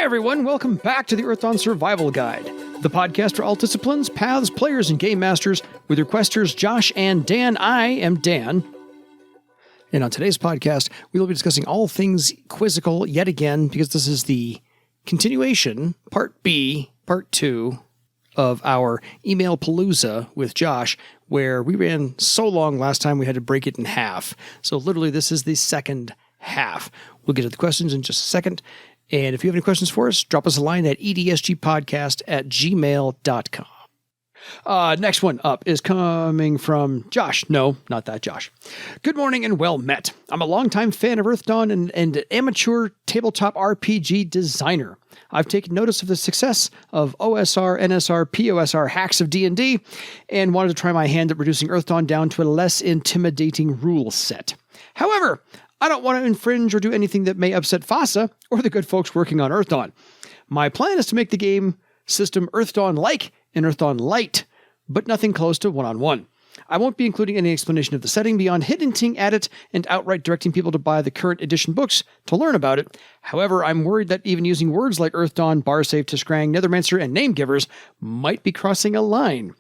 everyone, welcome back to the Earthdawn Survival Guide, the podcast for all disciplines, paths, players, and game masters, with your questers Josh and Dan. I am Dan. And on today's podcast, we will be discussing all things quizzical yet again, because this is the continuation, part B, part 2, of our email palooza with Josh, where we ran so long last time we had to break it in half. So literally, this is the second half. We'll get to the questions in just a second. And if you have any questions for us, drop us a line at edsgpodcast@gmail.com. Next one up is coming from Josh. No, not that Josh. Good morning and well met. I'm a longtime fan of Earthdawn and an amateur tabletop RPG designer. I've taken notice of the success of OSR, NSR, POSR hacks of D&D and wanted to try my hand at reducing Earthdawn down to a less intimidating rule set. However, I don't want to infringe or do anything that may upset FASA or the good folks working on Earthdawn. My plan is to make the game system Earthdawn-like and Earthdawn light, but nothing close to one-on-one. I won't be including any explanation of the setting beyond hinting at it and outright directing people to buy the current edition books to learn about it. However, I'm worried that even using words like Earthdawn, Barsave, Tiskrang, Nethermancer, and Name Givers might be crossing a line.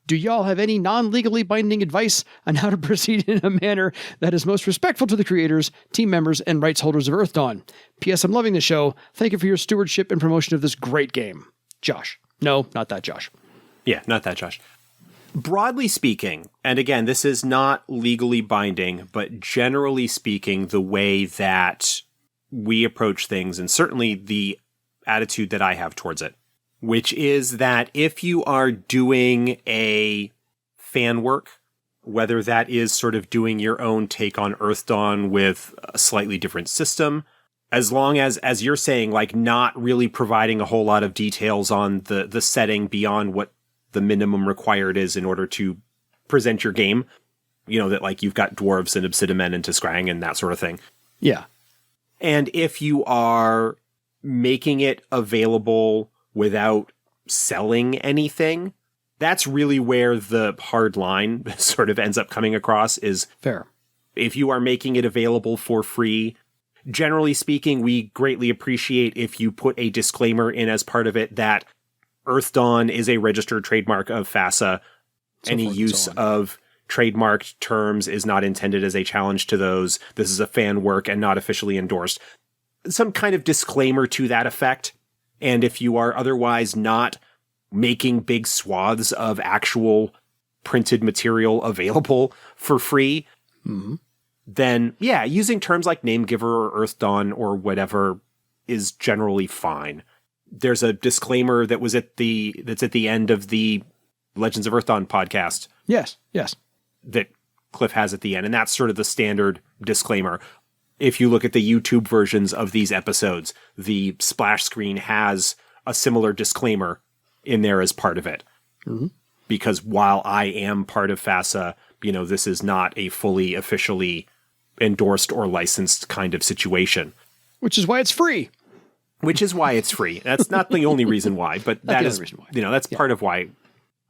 Do y'all have any non-legally binding advice on how to proceed in a manner that is most respectful to the creators, team members, and rights holders of Earthdawn? P.S. I'm loving the show. Thank you for your stewardship and promotion of this great game. Josh. No, not that Josh. Yeah, not that Josh. Broadly speaking, and again, this is not legally binding, but generally speaking, the way that we approach things, and certainly the attitude that I have towards it, which is that if you are doing a fan work, whether that is sort of doing your own take on Earthdawn with a slightly different system, as long as you're saying, like, not really providing a whole lot of details on the setting beyond what the minimum required is in order to present your game, you know, that like you've got dwarves and obsidian and Tiskrang and that sort of thing. Yeah. And if you are making it available without selling anything, that's really where the hard line sort of ends up coming across is fair. If you are making it available for free, generally speaking, we greatly appreciate if you put a disclaimer in as part of it that Earthdawn is a registered trademark of FASA. Any use of trademarked terms is not intended as a challenge to those. This is a fan work and not officially endorsed. Some kind of disclaimer to that effect. And if you are otherwise not making big swaths of actual printed material available for free, then yeah, using terms like Name Giver or Earthdawn or whatever is generally fine. There's a disclaimer that's at the end of the Legends of Earthdawn podcast. Yes. That Cliff has at the end, and that's sort of the standard disclaimer. If you look at the YouTube versions of these episodes, the splash screen has a similar disclaimer in there as part of it. Mm-hmm. Because while I am part of FASA, you know, this is not a fully officially endorsed or licensed kind of situation. Which is why it's free. That's not the only reason why, but that is, you know, that's part of why.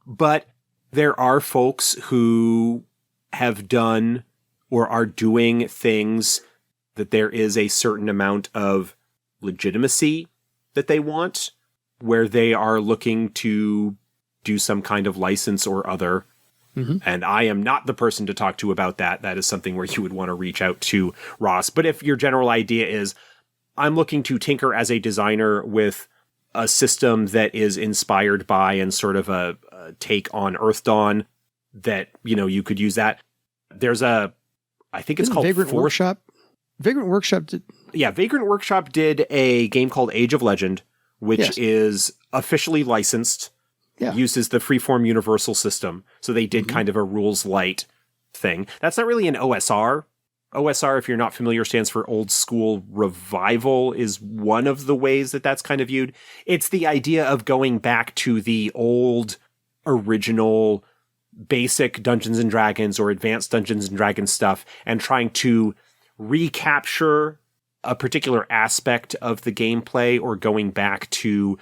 But there are folks who have done or are doing things that there is a certain amount of legitimacy that they want, where they are looking to do some kind of license or other. Mm-hmm. And I am not the person to talk to about that. That is something where you would want to reach out to Ross. But if your general idea is, I'm looking to tinker as a designer with a system that is inspired by and sort of a take on Earthdawn, that, you know, you could use that. There's I think it's called Vagrant Workshop. Vagrant Workshop did. Yeah, Vagrant Workshop did a game called Age of Legend, which is officially licensed, uses the Freeform Universal system. So they did kind of a rules light thing. That's not really an OSR. OSR, if you're not familiar, stands for Old School Revival, is one of the ways that that's kind of viewed. It's the idea of going back to the old, original, basic Dungeons and Dragons or advanced Dungeons and Dragons stuff and trying to recapture a particular aspect of the gameplay or going back to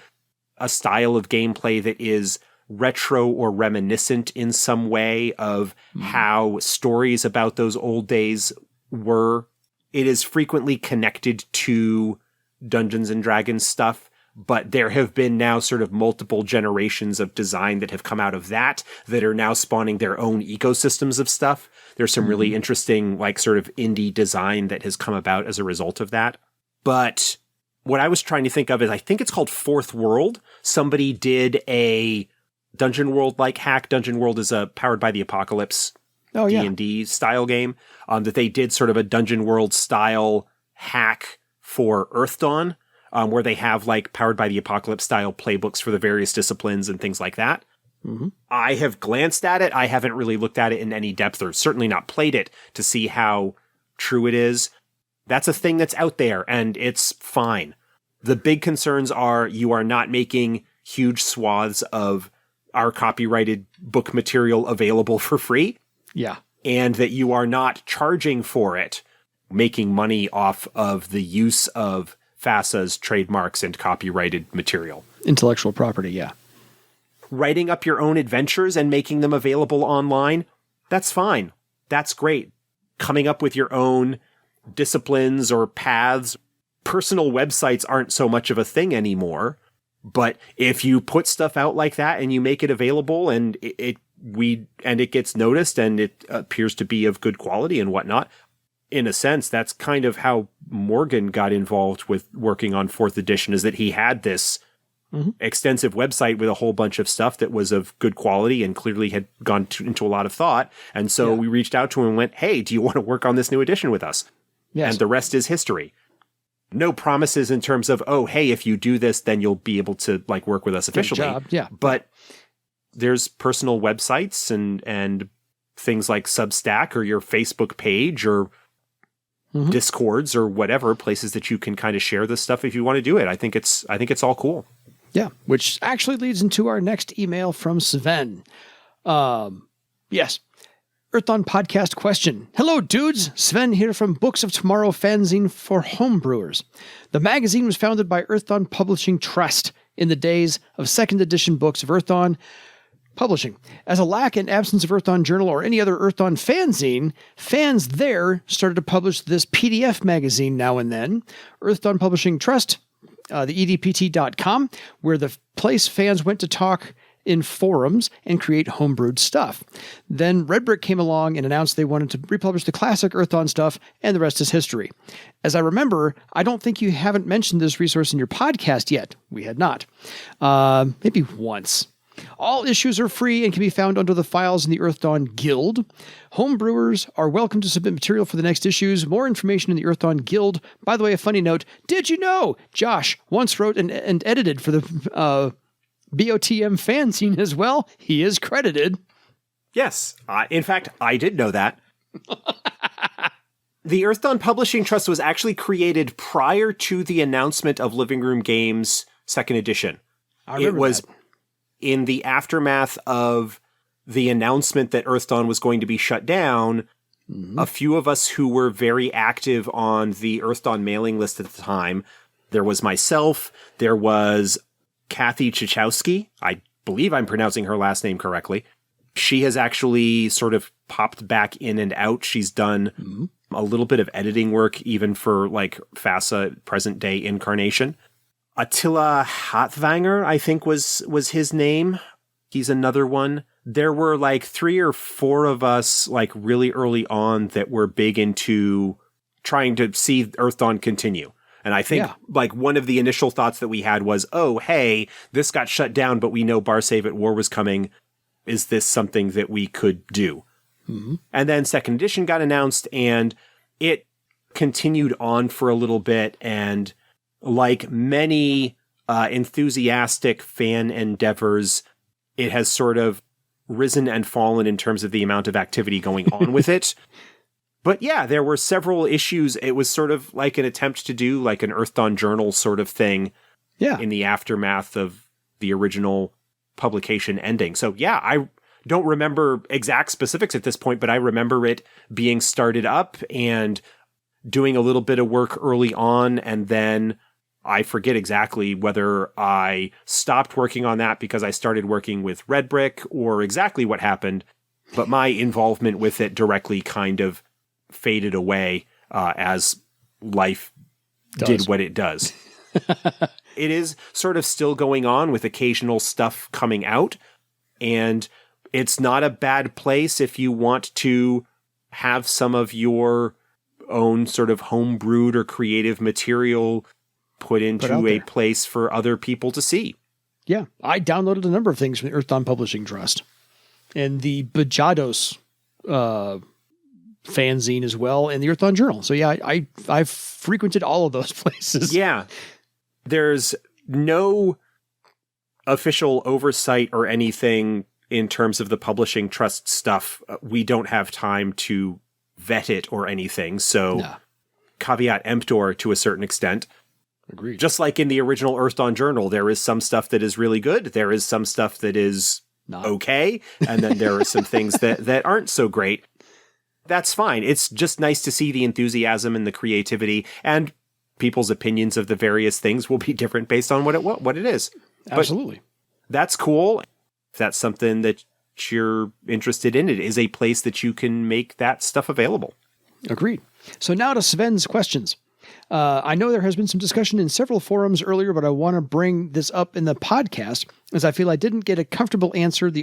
a style of gameplay that is retro or reminiscent in some way of how stories about those old days were. It is frequently connected to Dungeons and Dragons stuff, But there have been now sort of multiple generations of design that have come out of that are now spawning their own ecosystems of stuff. There's some really interesting, like, sort of indie design that has come about as a result of that. But what I was trying to think of is, I think it's called Fourth World. Somebody did a Dungeon World-like hack. Dungeon World is a Powered by the Apocalypse D&D style game, that they did sort of a Dungeon World style hack for Earthdawn, where they have like Powered by the Apocalypse style playbooks for the various disciplines and things like that. Mm-hmm. I have glanced at it. I haven't really looked at it in any depth, or certainly not played it to see how true it is. That's a thing that's out there, and it's fine. The big concerns are you are not making huge swaths of our copyrighted book material available for free. Yeah. And that you are not charging for it, making money off of the use of FASA's trademarks and copyrighted material. Intellectual property, yeah. Writing up your own adventures and making them available online, that's fine. That's great. Coming up with your own disciplines or paths. Personal websites aren't so much of a thing anymore. But if you put stuff out like that and you make it available and it gets noticed and it appears to be of good quality and whatnot, in a sense, that's kind of how Morgan got involved with working on 4th edition, is that he had this extensive website with a whole bunch of stuff that was of good quality and clearly had gone into a lot of thought. And so we reached out to him and went, hey, do you want to work on this new edition with us? Yes. And the rest is history. No promises in terms of, oh, hey, if you do this, then you'll be able to like work with us officially. Good job. Yeah. But there's personal websites and things like Substack or your Facebook page or Discords or whatever, places that you can kind of share this stuff if you want to do it. I think it's all cool. Yeah, which actually leads into our next email from Sven. Yes. Earthdawn podcast question. Hello, dudes. Sven here from Books of Tomorrow fanzine for homebrewers. The magazine was founded by Earthdawn Publishing Trust in the days of second edition books of Earthdawn publishing. As a lack and absence of Earthdawn Journal or any other Earthdawn fanzine, fans there started to publish this PDF magazine now and then. Earthdawn Publishing Trust, the EDPT.com, where the place fans went to talk in forums and create homebrewed stuff. Then Red Brick came along and announced they wanted to republish the classic Earthdawn stuff, and the rest is history. As I remember, I don't think you haven't mentioned this resource in your podcast yet. We had not. Maybe once. All issues are free and can be found under the files in the Earthdawn Guild. Homebrewers are welcome to submit material for the next issues. More information in the Earthdawn Guild. By the way, a funny note. Did you know Josh once wrote and edited for the BOTM fanzine as well? He is credited. Yes. In fact, I did know that. The Earthdawn Publishing Trust was actually created prior to the announcement of Living Room Games 2nd edition. I remember that. In the aftermath of the announcement that Earthdawn was going to be shut down, a few of us who were very active on the Earthdawn mailing list at the time, there was myself, there was Kathy Chichowski. I believe I'm pronouncing her last name correctly. She has actually sort of popped back in and out. She's done a little bit of editing work, even for like FASA present day incarnation. Attila Hatvanger, I think was his name. He's another one. There were like 3 or 4 of us like really early on that were big into trying to see Earthdawn continue. And I think like one of the initial thoughts that we had was, oh, hey, this got shut down, but we know Bar Save at War was coming. Is this something that we could do? And then 2nd edition got announced and it continued on for a little bit. And like many enthusiastic fan endeavors, it has sort of risen and fallen in terms of the amount of activity going on with it. But yeah, there were several issues. It was sort of like an attempt to do like an Earthdawn Journal sort of thing in the aftermath of the original publication ending. So yeah, I don't remember exact specifics at this point, but I remember it being started up and doing a little bit of work early on, and then I forget exactly whether I stopped working on that because I started working with Red Brick or exactly what happened, but my involvement with it directly kind of faded away as life did what it does. it is sort of still going on with occasional stuff coming out. And it's not a bad place if you want to have some of your own sort of homebrewed or creative material put into a place for other people to see. Yeah, I downloaded a number of things from the Earthdawn Publishing Trust and the Bajados fanzine as well, and the Earthdawn Journal. So yeah, I've frequented all of those places. Yeah, there's no official oversight or anything in terms of the publishing trust stuff. We don't have time to vet it or anything. So caveat emptor to a certain extent. Agreed. Just like in the original Earthdawn Journal, there is some stuff that is really good. There is some stuff that is okay. And then there are some things that aren't so great. That's fine. It's just nice to see the enthusiasm and the creativity, and people's opinions of the various things will be different based on what it is. Absolutely. But that's cool. If that's something that you're interested in, it is a place that you can make that stuff available. Agreed. So now to Sven's questions. I know there has been some discussion in several forums earlier, but I want to bring this up in the podcast as I feel I didn't get a comfortable answer in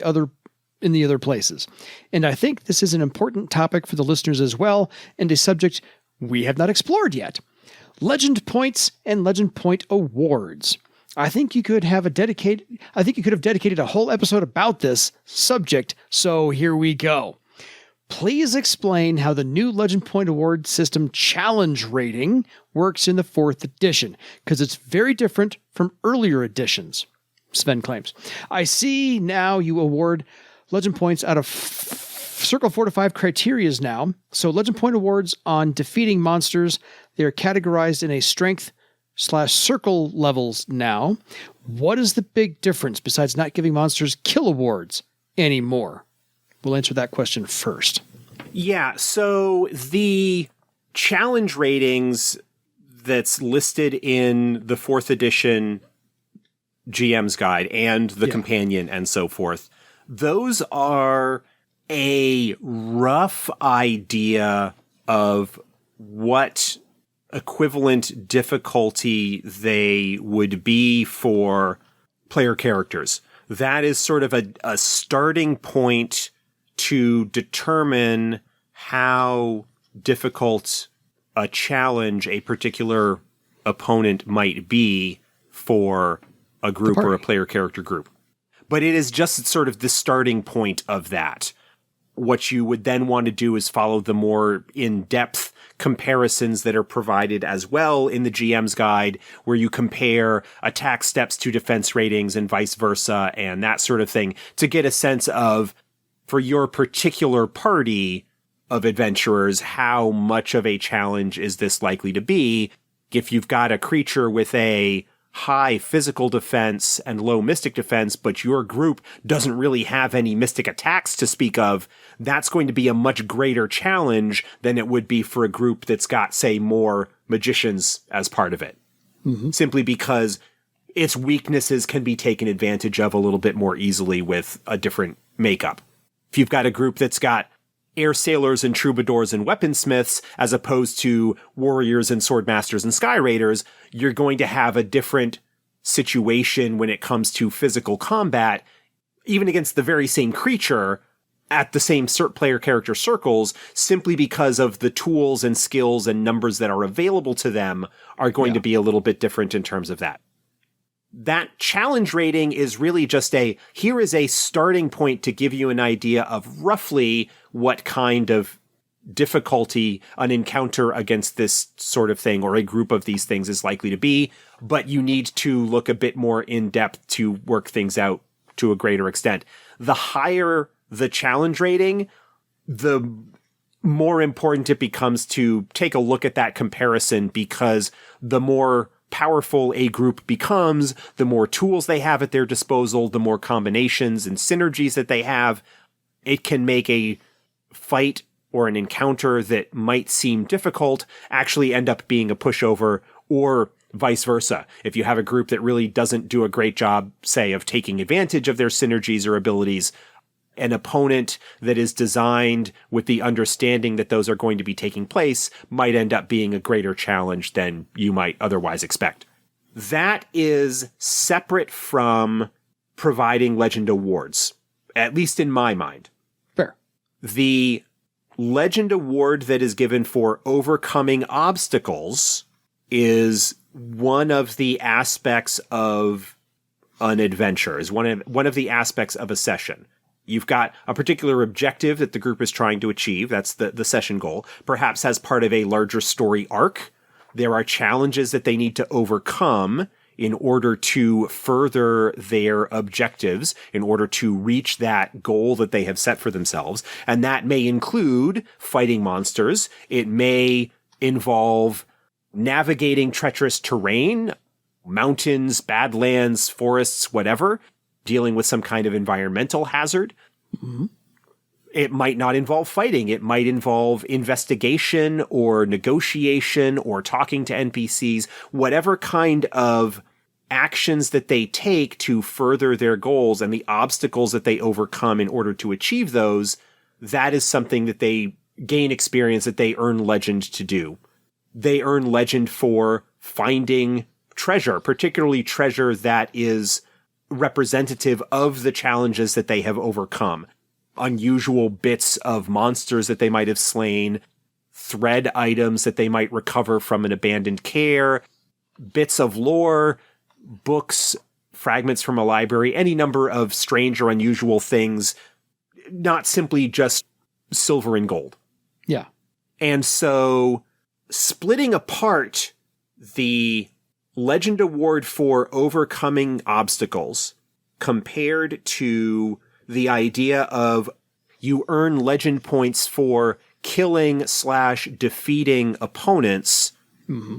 the other places. And I think this is an important topic for the listeners as well, and a subject we have not explored yet. Legend points and Legend Point awards. I think you could have dedicated a whole episode about this subject, so here we go. Please explain how the new Legend Point Award system challenge rating works in the 4th edition, because it's very different from earlier editions, Sven claims. I see now you award Legend Points out of Circle 4 to 5 criterias now, so Legend Point Awards on defeating monsters, they are categorized in a strength/circle levels now. What is the big difference besides not giving monsters kill awards anymore? We'll answer that question first. Yeah, so the challenge ratings that's listed in the 4th edition GM's guide and the companion and so forth, those are a rough idea of what equivalent difficulty they would be for player characters. That is sort of a starting point to determine how difficult a challenge a particular opponent might be for a group or a player character group. But it is just sort of the starting point of that. What you would then want to do is follow the more in-depth comparisons that are provided as well in the GM's guide, where you compare attack steps to defense ratings and vice versa and that sort of thing to get a sense of, for your particular party of adventurers, how much of a challenge is this likely to be. If you've got a creature with a high physical defense and low mystic defense, but your group doesn't really have any mystic attacks to speak of, that's going to be a much greater challenge than it would be for a group that's got, say, more magicians as part of it. Mm-hmm. Simply because its weaknesses can be taken advantage of a little bit more easily with a different makeup. If you've got a group that's got air sailors and troubadours and weaponsmiths, as opposed to warriors and swordmasters and sky raiders, you're going to have a different situation when it comes to physical combat, even against the very same creature at the same player character circles, simply because of the tools and skills and numbers that are available to them are going to be a little bit different in terms of that. That challenge rating is really just here is a starting point to give you an idea of roughly what kind of difficulty an encounter against this sort of thing or a group of these things is likely to be, but you need to look a bit more in depth to work things out to a greater extent. The higher the challenge rating, the more important it becomes to take a look at that comparison, because the more powerful a group becomes, the more tools they have at their disposal, the more combinations and synergies that they have. It can make a fight or an encounter that might seem difficult actually end up being a pushover, or vice versa. If you have a group that really doesn't do a great job, say, of taking advantage of their synergies or abilities, an opponent that is designed with the understanding that those are going to be taking place might end up being a greater challenge than you might otherwise expect. that is separate from providing legend awards, at least in my mind. Fair. The legend award that is given for overcoming obstacles is one of the aspects of an adventure, is one of the aspects of a session. You've got a particular objective that the group is trying to achieve. That's the session goal. Perhaps as part of a larger story arc, there are challenges that they need to overcome in order to further their objectives, in order to reach that goal that they have set for themselves. And that may include fighting monsters. It may involve navigating treacherous terrain, mountains, badlands, forests, whatever, dealing with some kind of environmental hazard. Mm-hmm. It might not involve fighting. It might involve investigation or negotiation or talking to NPCs, whatever kind of actions that they take to further their goals and the obstacles that they overcome in order to achieve those. That is something that they gain experience, that they earn legend to do. They earn legend for finding treasure, particularly treasure that is representative of the challenges that they have overcome. Unusual bits of monsters that they might have slain, thread items that they might recover from an abandoned care, bits of lore, books, fragments from a library, any number of strange or unusual things, not simply just silver and gold. Yeah. And so splitting apart the legend award for overcoming obstacles compared to the idea of you earn legend points for killing/defeating opponents. Mm-hmm.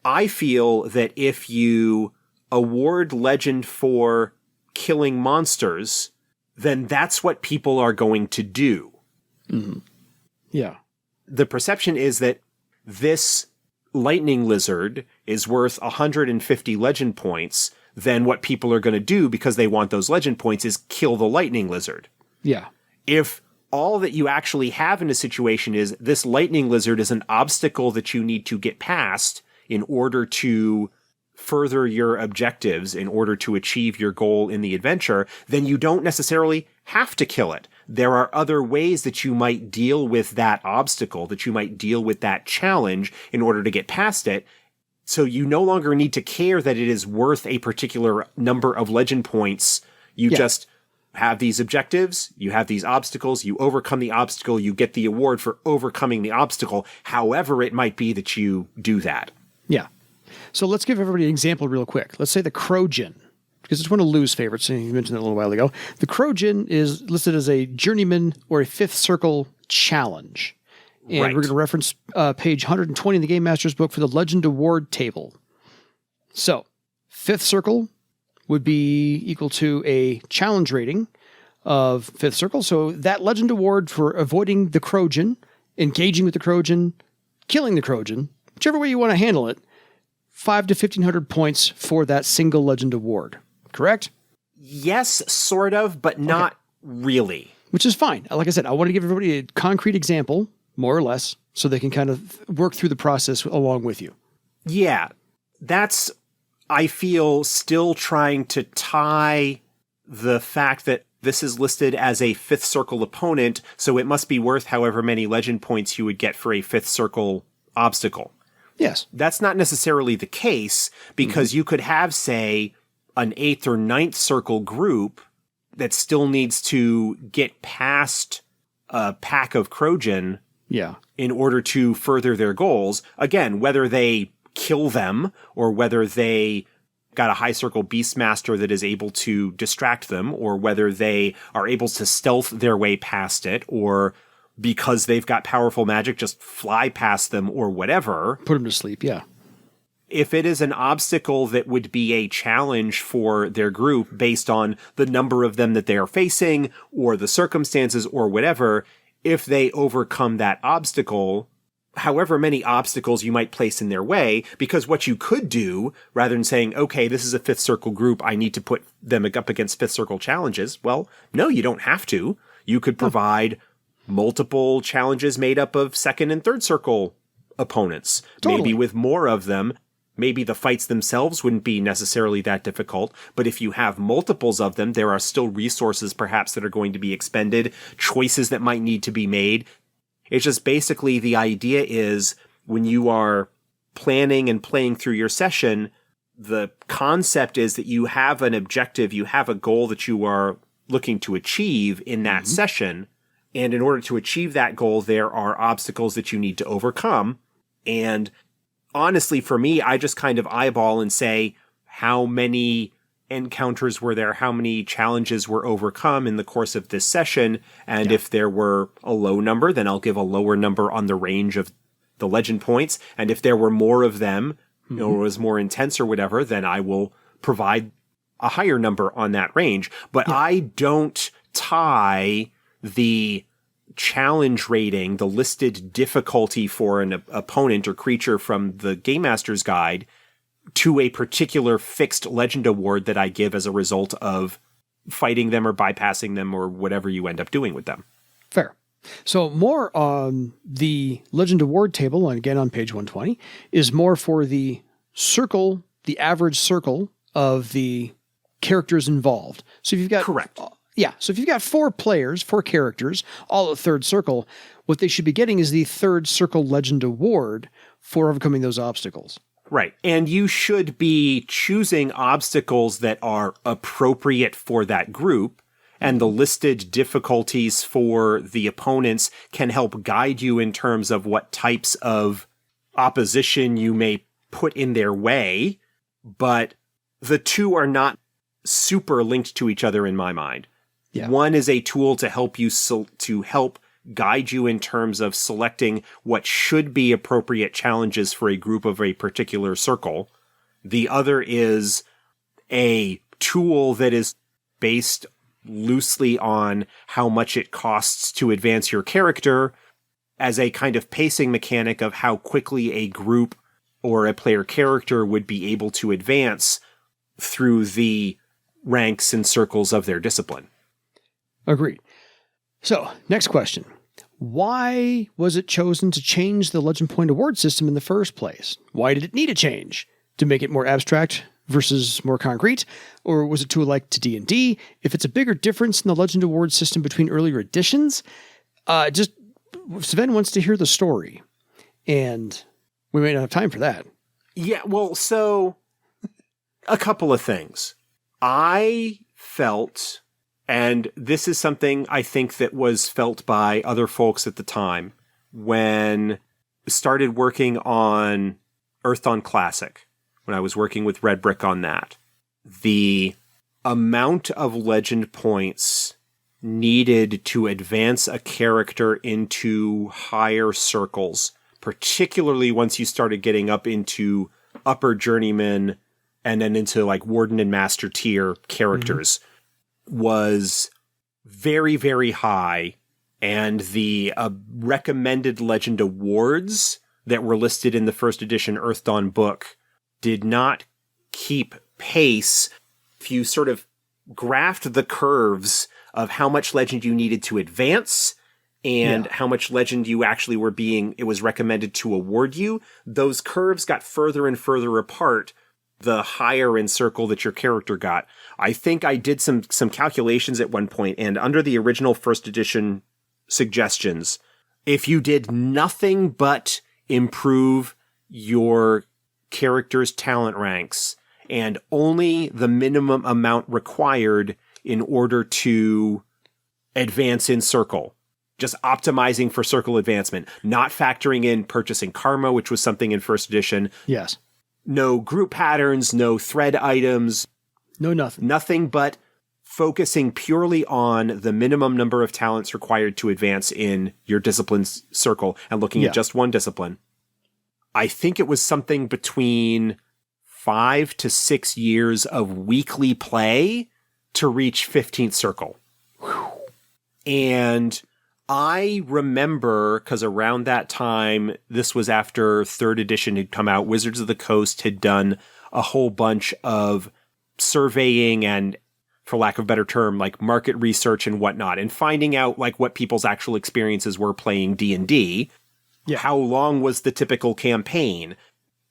I feel that if you award legend for killing monsters, then that's what people are going to do. Mm-hmm. Yeah. The perception is that this lightning lizard is worth 150 legend points, then what people are going to do, because they want those legend points, is kill the lightning lizard. Yeah. If all that you actually have in a situation is this lightning lizard is an obstacle that you need to get past in order to further your objectives, in order to achieve your goal in the adventure, then you don't necessarily have to kill it. There are other ways that you might deal with that obstacle, that you might deal with that challenge in order to get past it. So you no longer need to care that it is worth a particular number of legend points. You just have these objectives, you have these obstacles, you overcome the obstacle, you get the award for overcoming the obstacle, however it might be that you do that. Yeah. So let's give everybody an example real quick. Let's say the Crojan, because it's one of Lou's favorites, and you mentioned it a little while ago. The Crojan is listed as a journeyman or a fifth circle challenge. And we're going to reference page 120 in the Game Master's book for the Legend Award table. So, fifth circle would be equal to a challenge rating of fifth circle. So that Legend Award for avoiding the Crojan, engaging with the Crojan, killing the Crojan, whichever way you want to handle it, 500 to 1,500 points for that single Legend Award. Correct? Yes, sort of, but not really. Which is fine. Like I said, I want to give everybody a concrete example, more or less, so they can kind of work through the process along with you. Yeah, that's, I feel, still trying to tie the fact that this is listed as a fifth circle opponent, so it must be worth however many legend points you would get for a fifth circle obstacle. Yes. That's not necessarily the case, because you could have, say, an 8th or 9th circle group that still needs to get past a pack of Crojan in order to further their goals. Again, whether they kill them or whether they got a high circle beastmaster that is able to distract them, or whether they are able to stealth their way past it, or because they've got powerful magic, just fly past them or whatever. Put them to sleep, yeah. If it is an obstacle that would be a challenge for their group based on the number of them that they are facing or the circumstances or whatever, if they overcome that obstacle, however many obstacles you might place in their way, because what you could do, rather than saying, okay, this is a fifth circle group, I need to put them up against fifth circle challenges. Well, no, you don't have to. You could provide multiple challenges made up of second and third circle opponents, maybe with more of them. maybe the fights themselves wouldn't be necessarily that difficult, but if you have multiples of them, there are still resources perhaps that are going to be expended, choices that might need to be made. It's just basically the idea is when you are planning and playing through your session, the concept is that you have an objective, you have a goal that you are looking to achieve in that session. And in order to achieve that goal, there are obstacles that you need to overcome. And honestly, for me, I just kind of eyeball and say, how many encounters were there? How many challenges were overcome in the course of this session? And if there were a low number, then I'll give a lower number on the range of the legend points. And if there were more of them, or it was more intense or whatever, then I will provide a higher number on that range. But I don't tie the challenge rating, the listed difficulty for an opponent or creature from the Game Master's Guide to a particular fixed legend award that I give as a result of fighting them or bypassing them or whatever you end up doing with them. Fair. So more on the legend award table, and again on page 120, is more for the circle, the average circle of the characters involved. So if you've got... Correct. So if you've got 4 players, 4 characters, all at third circle, what they should be getting is the third circle legend award for overcoming those obstacles. Right. And you should be choosing obstacles that are appropriate for that group, and the listed difficulties for the opponents can help guide you in terms of what types of opposition you may put in their way, but the two are not super linked to each other in my mind. Yeah. One is a tool to help you to help guide you in terms of selecting what should be appropriate challenges for a group of a particular circle. The other is a tool that is based loosely on how much it costs to advance your character as a kind of pacing mechanic of how quickly a group or a player character would be able to advance through the ranks and circles of their discipline. Agreed. So, next question. Why was it chosen to change the Legend Point award system in the first place? Why did it need a change? To make it more abstract versus more concrete? Or was it too alike to D&D? If it's a bigger difference in the Legend award system between earlier editions, Sven wants to hear the story. And we may not have time for that. Yeah, well, so a couple of things. I felt... and this is something I think that was felt by other folks at the time when I started working on Earthdawn Classic, when I was working with Red Brick on that. The amount of legend points needed to advance a character into higher circles, particularly once you started getting up into upper journeyman and then into like warden and master tier characters, was very, very high, and the recommended legend awards that were listed in the first edition Earthdawn book did not keep pace. If you sort of graphed the curves of how much legend you needed to advance and how much legend you actually it was recommended to award you, those curves got further and further apart the higher in circle that your character got. I think I did some calculations at one point, and under the original first edition suggestions, if you did nothing but improve your character's talent ranks and only the minimum amount required in order to advance in circle, just optimizing for circle advancement, not factoring in purchasing karma, which was something in first edition. Yes. No group patterns, no thread items. No nothing. Nothing but focusing purely on the minimum number of talents required to advance in your discipline's circle and looking at just one discipline. I think it was something between 5 to 6 years of weekly play to reach 15th circle. Whew. And I remember, because around that time, this was after 3rd edition had come out, Wizards of the Coast had done a whole bunch of surveying and, for lack of a better term, like market research and whatnot, and finding out like what people's actual experiences were playing D&D. Yeah. How long was the typical campaign?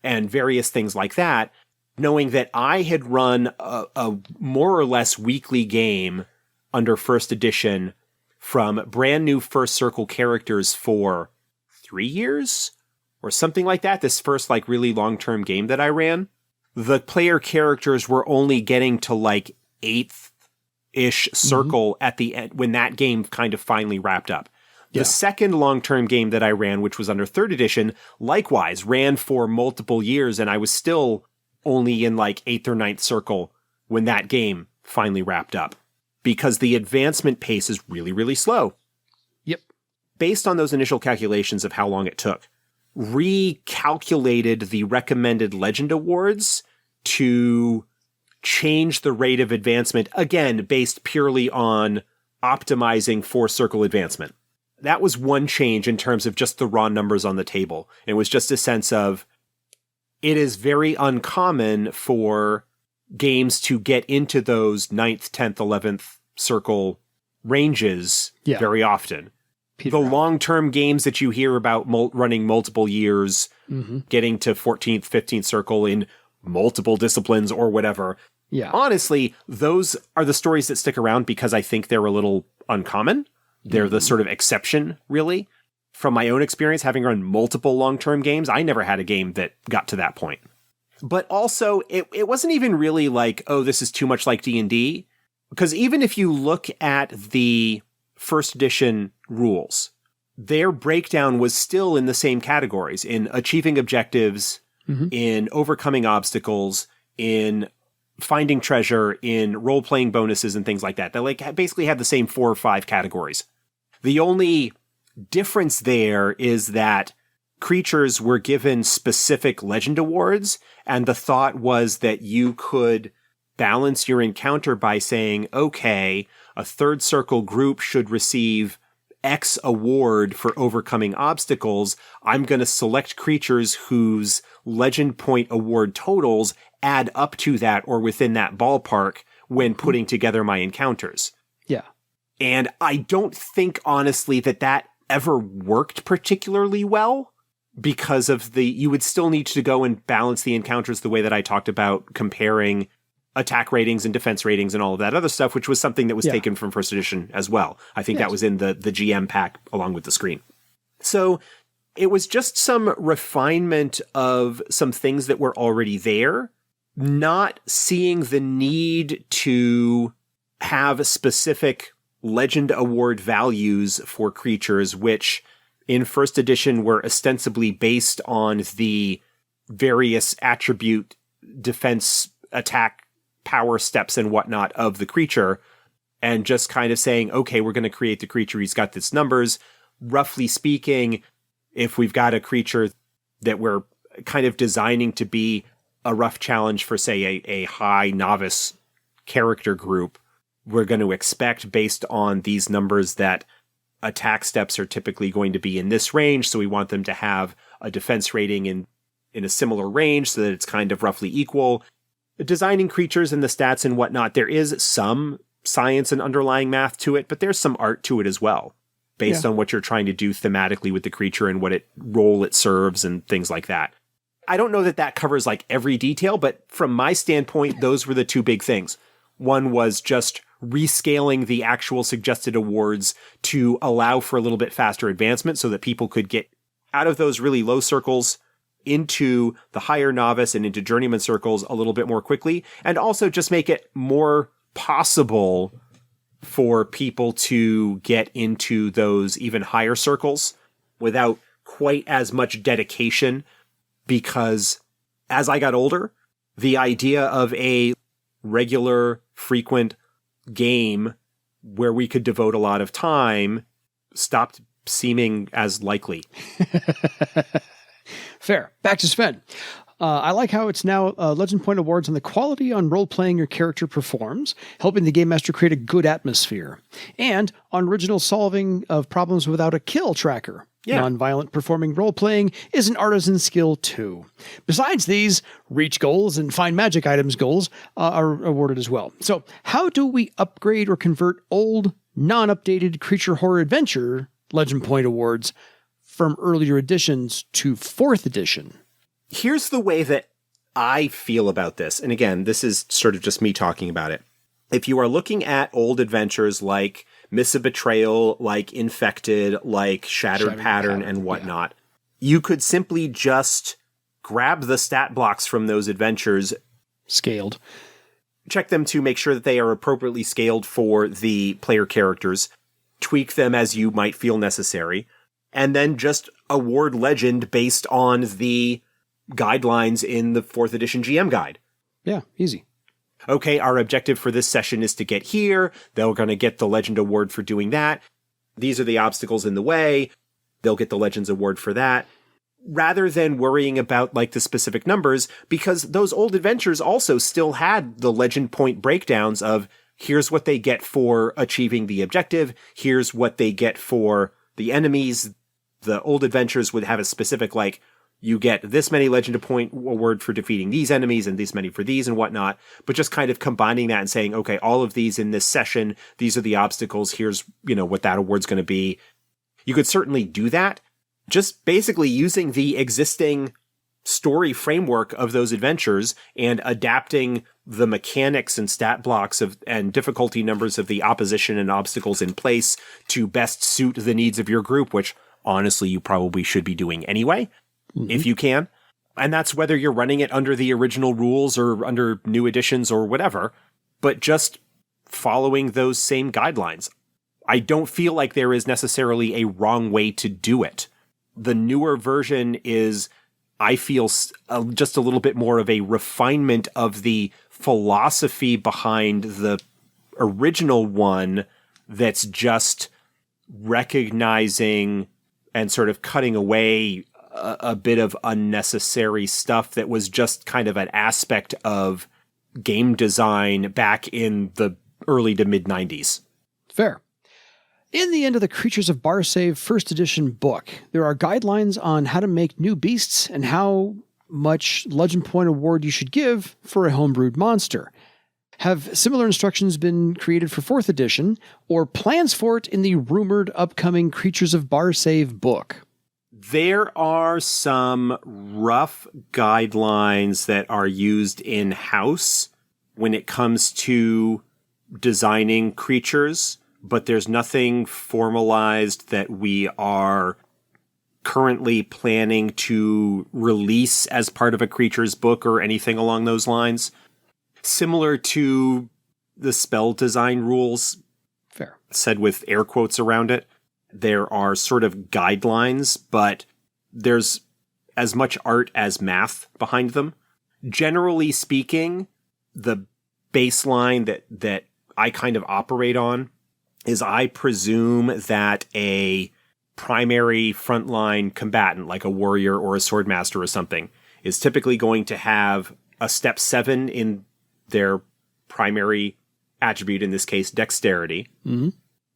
and various things like that, knowing that I had run a more or less weekly game under first edition from brand new first circle characters for 3 years or something like that. This first like really long-term game that I ran, the player characters were only getting to like 8th-ish circle at the end when that game kind of finally wrapped up. The second long-term game that I ran, which was under 3rd edition, likewise ran for multiple years, and I was still only in like 8th or 9th circle when that game finally wrapped up, because the advancement pace is really, really slow. Yep. Based on those initial calculations of how long it took, recalculated the recommended legend awards to change the rate of advancement, again, based purely on optimizing for circle advancement. That was one change in terms of just the raw numbers on the table. It was just a sense of, it is very uncommon for games to get into those 9th, 10th, 11th circle ranges very often. The long-term games that you hear about running multiple years, getting to 14th, 15th circle in multiple disciplines or whatever. Yeah. Honestly, those are the stories that stick around because I think they're a little uncommon. They're the sort of exception, really. From my own experience, having run multiple long-term games, I never had a game that got to that point. But also, it wasn't even really like, oh, this is too much like D&D. Because even if you look at the first edition rules, their breakdown was still in the same categories, in achieving objectives, in overcoming obstacles, in finding treasure, in role-playing bonuses and things like that. They like basically had the same 4 or 5 categories. The only difference there is that creatures were given specific legend awards, and the thought was that you could balance your encounter by saying, okay, a 3rd circle group should receive X award for overcoming obstacles. I'm going to select creatures whose legend point award totals add up to that or within that ballpark when putting together my encounters. Yeah. And I don't think, honestly, that ever worked particularly well, because of you would still need to go and balance the encounters the way that I talked about, comparing attack ratings and defense ratings and all of that other stuff, which was something that was taken from first edition as well. I think that was in the GM pack along with the screen. So it was just some refinement of some things that were already there, not seeing the need to have specific legend award values for creatures, which in first edition were ostensibly based on the various attribute, defense, attack, power steps and whatnot of the creature, and just kind of saying, okay, we're going to create the creature. He's got this numbers. Roughly speaking, if we've got a creature that we're kind of designing to be a rough challenge for, say, a high novice character group, we're going to expect, based on these numbers, that attack steps are typically going to be in this range. So we want them to have a defense rating in a similar range so that it's kind of roughly equal. Designing creatures and the stats and whatnot, there is some science and underlying math to it, but there's some art to it as well, based on what you're trying to do thematically with the creature and what role it serves and things like that. I don't know that covers like every detail, but from my standpoint, those were the 2 big things. One was just rescaling the actual suggested awards to allow for a little bit faster advancement so that people could get out of those really low circles into the higher novice and into journeyman circles a little bit more quickly, and also just make it more possible for people to get into those even higher circles without quite as much dedication, because as I got older, the idea of a regular, frequent game where we could devote a lot of time stopped seeming as likely. Fair. Back to Sven. I like how it's now Legend Point Awards on the quality on role-playing your character performs, helping the game master create a good atmosphere, and on original solving of problems without a kill tracker. Yeah. Non-violent performing role-playing is an artisan skill too. Besides these, reach goals and find magic items goals are awarded as well. So how do we upgrade or convert old, non-updated Creature Horror Adventure Legend Point Awards from earlier editions to 4th edition? Here's the way that I feel about this. And again, this is sort of just me talking about it. If you are looking at old adventures like Missive Betrayal, like Infected, like Shattered Pattern, and whatnot, you could simply just grab the stat blocks from those adventures. Scaled. Check them to make sure that they are appropriately scaled for the player characters. Tweak them as you might feel necessary. And then just award legend based on the guidelines in the 4th edition GM guide. Yeah, easy. Okay, our objective for this session is to get here. They're going to get the Legend Award for doing that. These are the obstacles in the way. They'll get the Legends Award for that. Rather than worrying about like the specific numbers, because those old adventures also still had the legend point breakdowns of here's what they get for achieving the objective. Here's what they get for the enemies. The old adventures would have a specific like, you get this many legend point award for defeating these enemies and this many for these and whatnot, but just kind of combining that and saying, okay, all of these in this session, these are the obstacles. Here's, what that award's going to be. You could certainly do that. Just basically using the existing story framework of those adventures and adapting the mechanics and stat blocks and difficulty numbers of the opposition and obstacles in place to best suit the needs of your group, which honestly you probably should be doing anyway. If you can. And that's whether you're running it under the original rules or under new editions or whatever, but just following those same guidelines. I don't feel like there is necessarily a wrong way to do it. The newer version is, I feel, just a little bit more of a refinement of the philosophy behind the original one that's just recognizing and sort of cutting away a bit of unnecessary stuff that was just kind of an aspect of game design back in the early to mid 90s. Fair. In the end of the Creatures of Barsave first edition book, there are guidelines on how to make new beasts and how much legend point award you should give for a homebrewed monster. Have similar instructions been created for 4th edition or plans for it in the rumored upcoming Creatures of Barsave book? There are some rough guidelines that are used in-house when it comes to designing creatures, but there's nothing formalized that we are currently planning to release as part of a creatures book or anything along those lines. Similar to the spell design rules, fair, said with air quotes around it. There are sort of guidelines, but there's as much art as math behind them. Generally speaking, the baseline that I kind of operate on is I presume that a primary frontline combatant, like a warrior or a swordmaster or something, is typically going to have a step 7 in their primary attribute, in this case, dexterity. Mm-hmm.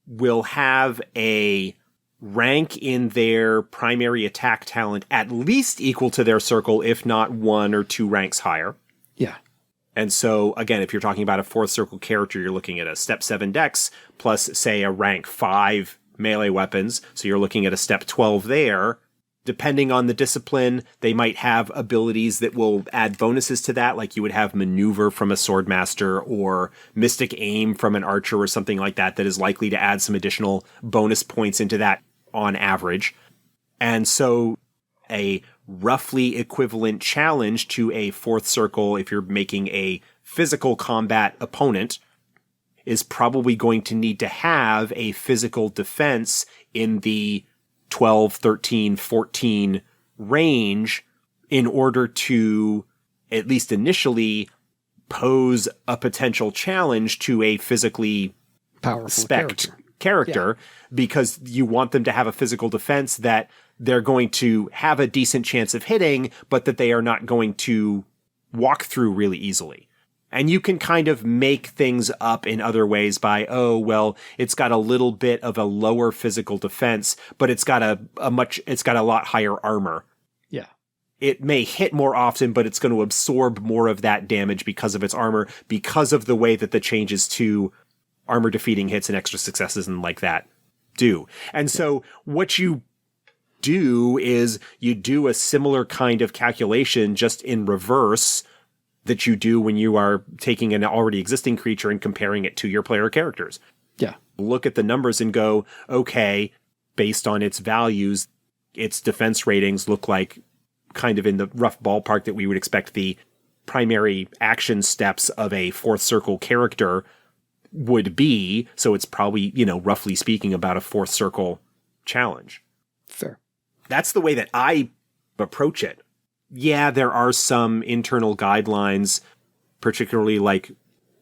Will have a rank in their primary attack talent at least equal to their circle, if not 1 or 2 ranks higher. Yeah. And so, again, if you're talking about a 4th circle character, you're looking at a step 7 dex plus, say, a rank 5 melee weapons. So you're looking at a step 12 there. Depending on the discipline, they might have abilities that will add bonuses to that, like you would have maneuver from a swordmaster or mystic aim from an archer or something like that is likely to add some additional bonus points into that on average. And so a roughly equivalent challenge to a 4th circle, if you're making a physical combat opponent, is probably going to need to have a physical defense in the 12, 13, 14 range in order to, at least initially, pose a potential challenge to a physically powerful spec'd character, because you want them to have a physical defense that they're going to have a decent chance of hitting, but that they are not going to walk through really easily. And you can kind of make things up in other ways by, oh, well, it's got a little bit of a lower physical defense, but it's got it's got a lot higher armor. Yeah. It may hit more often, but it's going to absorb more of that damage because of its armor, because of the way that the changes to armor defeating hits and extra successes and like that do. And so what you do is you do a similar kind of calculation just in reverse that you do when you are taking an already existing creature and comparing it to your player characters. Yeah. Look at the numbers and go, okay, based on its values, its defense ratings look like kind of in the rough ballpark that we would expect the primary action steps of a fourth circle character would be. So it's probably, roughly speaking, about a fourth circle challenge. Fair. That's the way that I approach it. Yeah, there are some internal guidelines, particularly like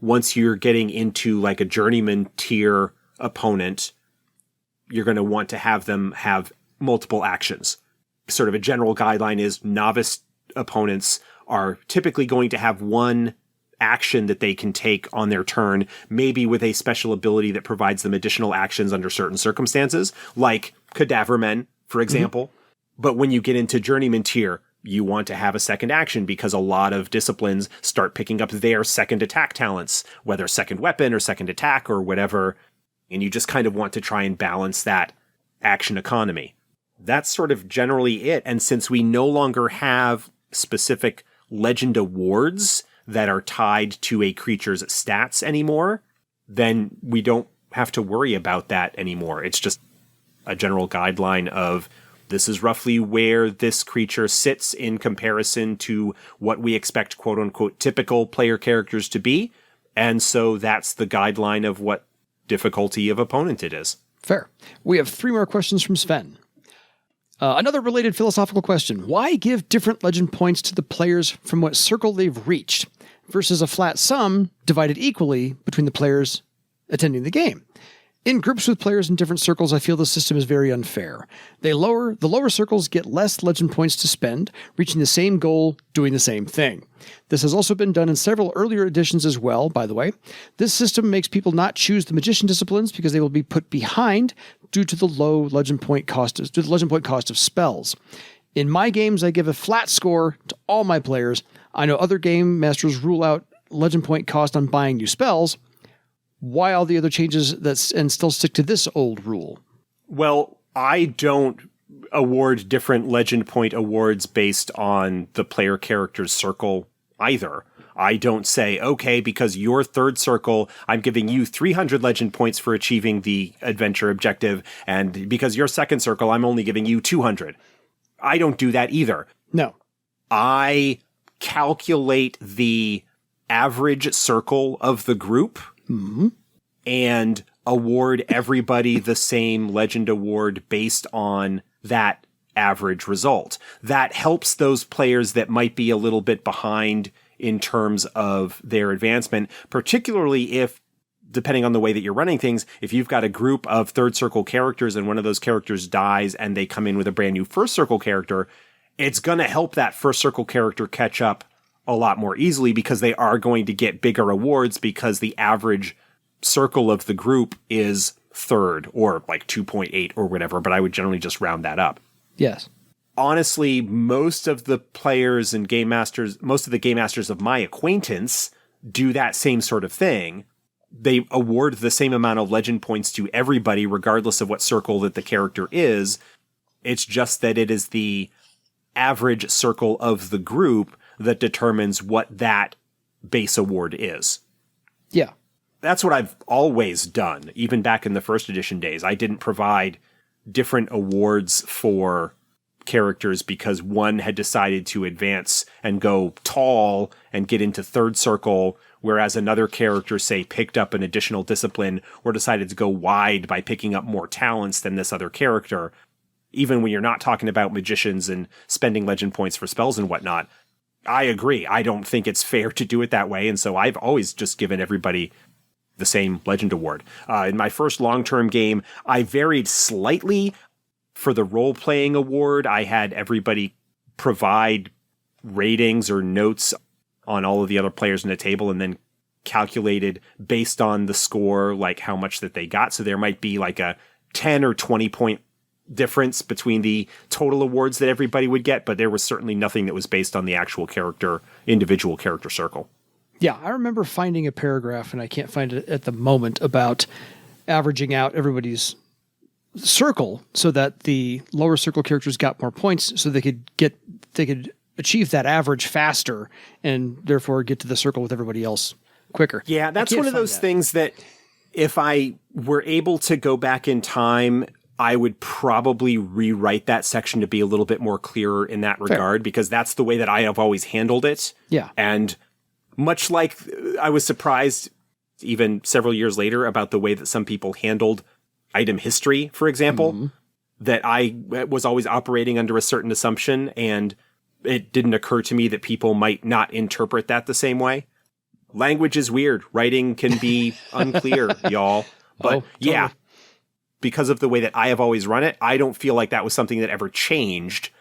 once you're getting into like a journeyman tier opponent, you're going to want to have them have multiple actions. Sort of a general guideline is novice opponents are typically going to have one action that they can take on their turn, maybe with a special ability that provides them additional actions under certain circumstances, like Cadaver Men, for example. But when you get into Journeyman tier, you want to have a second action because a lot of disciplines start picking up their second attack talents, whether second weapon or second attack or whatever, and you just kind of want to try and balance that action economy. That's sort of generally it. And since we no longer have specific legend awards that are tied to a creature's stats anymore, then we don't have to worry about that anymore. It's just a general guideline of this is roughly where this creature sits in comparison to what we expect quote unquote typical player characters to be. And so that's the guideline of what difficulty of opponent it is. Fair. We have 3 more questions from Sven. Another related philosophical question. Why give different legend points to the players from what circle they've reached versus a flat sum divided equally between the players attending the game? In groups with players in different circles, I feel the system is very unfair. The lower circles get less legend points to spend, reaching the same goal, doing the same thing. This has also been done in several earlier editions as well, by the way. This system makes people not choose the magician disciplines because they will be put behind due to the low legend point cost of spells. In my games, I give a flat score to all my players. I know other game masters rule out legend point cost on buying new spells. Why all the other changes and still stick to this old rule? Well, I don't award different legend point awards based on the player character's circle either. I don't say, okay, because your third circle, I'm giving you 300 legend points for achieving the adventure objective, and because your second circle, I'm only giving you 200. I don't do that either. No. I calculate the average circle of the group and award everybody the same legend award based on that average result. That helps those players that might be a little bit behind in terms of their advancement, particularly if, depending on the way that you're running things, if you've got a group of third circle characters and one of those characters dies and they come in with a brand new first circle character, it's going to help that first circle character catch up a lot more easily because they are going to get bigger awards because the average circle of the group is third or like 2.8 or whatever, but I would generally just round that up. Yes. Honestly, most of the players and game masters, most of the game masters of my acquaintance do that same sort of thing. They award the same amount of legend points to everybody, regardless of what circle that the character is. It's just that it is the average circle of the group that determines what that base award is. Yeah. That's what I've always done, even back in the first edition days. I didn't provide different awards for characters because one had decided to advance and go tall and get into third circle, whereas another character, say, picked up an additional discipline or decided to go wide by picking up more talents than this other character. Even when you're not talking about magicians and spending legend points for spells and whatnot, I agree. I don't think it's fair to do it that way, and so I've always just given everybody the same legend award. In my first long-term game, I varied slightly. For the role-playing award, I had everybody provide ratings or notes on all of the other players in the table and then calculated based on the score, like how much that they got. So there might be like a 10 or 20 point difference between the total awards that everybody would get, but there was certainly nothing that was based on the actual individual character circle. Yeah, I remember finding a paragraph, and I can't find it at the moment, about averaging out everybody's circle so that the lower circle characters got more points, so they could achieve that average faster and therefore get to the circle with everybody else quicker. Yeah, that's one of those things that if I were able to go back in time, I would probably rewrite that section to be a little bit more clearer in that regard, because that's the way that I have always handled it. Yeah. And much like I was surprised even several years later about the way that some people handled item history, for example, that I was always operating under a certain assumption, and it didn't occur to me that people might not interpret that the same way. Language is weird. Writing can be unclear, y'all. But yeah, because of the way that I have always run it, I don't feel like that was something that ever changed.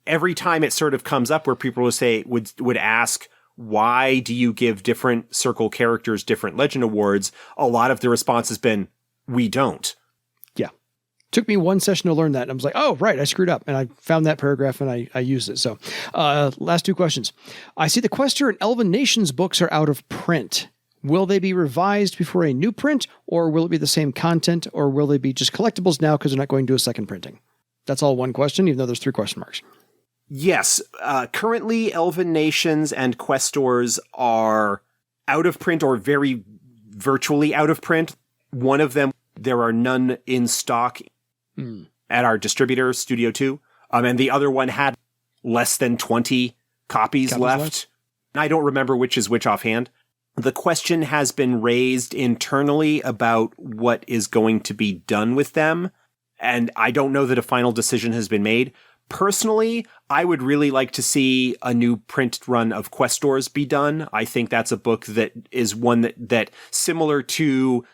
Every time it sort of comes up where people would ask, why do you give different circle characters different legend awards? A lot of the response has been, we don't. Yeah. Took me one session to learn that. And I was like, oh, right, I screwed up. And I found that paragraph and I used it. So last two questions. I see the Questor and Elven Nations books are out of print. Will they be revised before a new print, or will it be the same content, or will they be just collectibles now because they're not going to do a second printing? That's all one question, even though there's 3 question marks. Yes. Currently, Elven Nations and Questors are out of print, or very virtually out of print. One of them, there are none in stock at our distributor, Studio 2. And the other one had less than 20 copies left. I don't remember which is which offhand. The question has been raised internally about what is going to be done with them, and I don't know that a final decision has been made. Personally, I would really like to see a new print run of Questors be done. I think that's a book that is one that similar to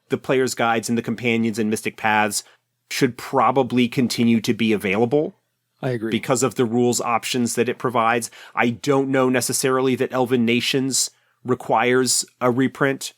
the Player's Guides and the Companions and Mystic Paths, should probably continue to be available. I agree. Because of the rules options that it provides. I don't know necessarily that Elven Nations requires a reprint,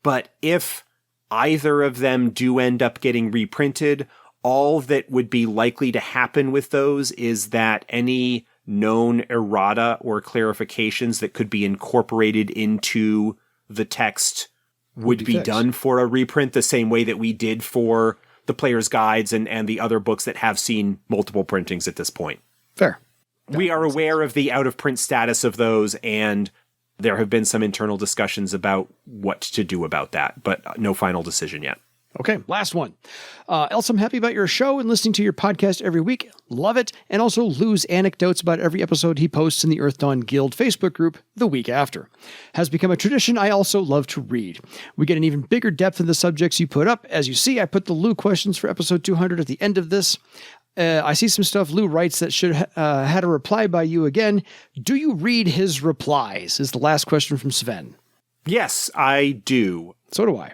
but if either of them do end up getting reprinted, all that would be likely to happen with those is that any known errata or clarifications that could be incorporated into the text would be done for a reprint, the same way that we did for the Player's Guides and the other books that have seen multiple printings at this point. Fair. We are aware of the out-of-print status of those, and there have been some internal discussions about what to do about that, but no final decision yet. Okay, last one. Else, I'm happy about your show and listening to your podcast every week. Love it. And also Lou's anecdotes about every episode he posts in the Earthdawn Guild Facebook group the week after. Has become a tradition I also love to read. We get an even bigger depth in the subjects you put up. As you see, I put the Lou questions for episode 200 at the end of this. I see some stuff Lou writes that should had a reply by you again. Do you read his replies? Is the last question from Sven. Yes, I do. So do I.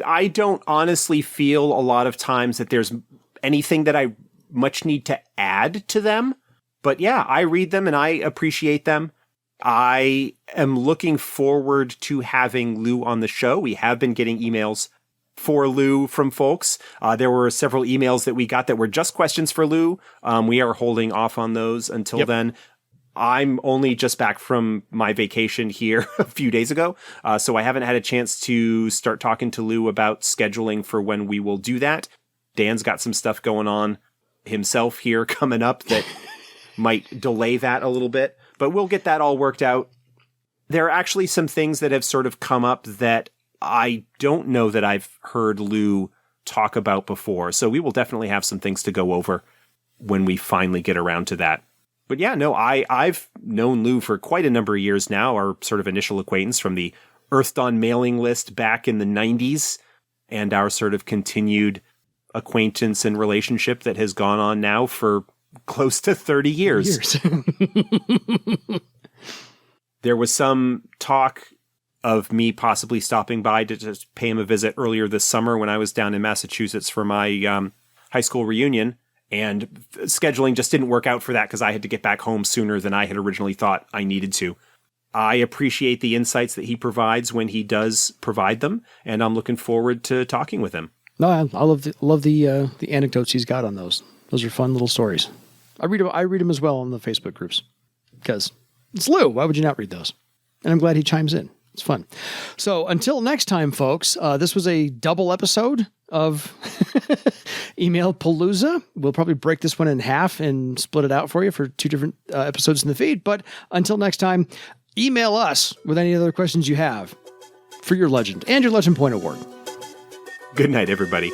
I don't honestly feel a lot of times that there's anything that I much need to add to them. But yeah, I read them and I appreciate them. I am looking forward to having Lou on the show. We have been getting emails for Lou from folks. There were several emails that we got that were just questions for Lou. We are holding off on those until then. I'm only just back from my vacation here a few days ago, so I haven't had a chance to start talking to Lou about scheduling for when we will do that. Dan's got some stuff going on himself here coming up that might delay that a little bit, but we'll get that all worked out. There are actually some things that have sort of come up that I don't know that I've heard Lou talk about before, so we will definitely have some things to go over when we finally get around to that. But yeah, no, I've known Lou for quite a number of years now, our sort of initial acquaintance from the Earthdawn mailing list back in the 90s, and our sort of continued acquaintance and relationship that has gone on now for close to 30 years. There was some talk of me possibly stopping by to just pay him a visit earlier this summer when I was down in Massachusetts for my high school reunion. And scheduling just didn't work out for that because I had to get back home sooner than I had originally thought I needed to. I appreciate the insights that he provides when he does provide them, and I'm looking forward to talking with him. No, I love the anecdotes he's got on those. Those are fun little stories. I read them as well on the Facebook groups because it's Lou. Why would you not read those? And I'm glad he chimes in. It's fun. So until next time, folks, this was a double episode of Email Palooza. We'll probably break this one in half and split it out for you for 2 different episodes in the feed. But until next time, email us with any other questions you have for your legend and your Legend Point Award. Good night, everybody.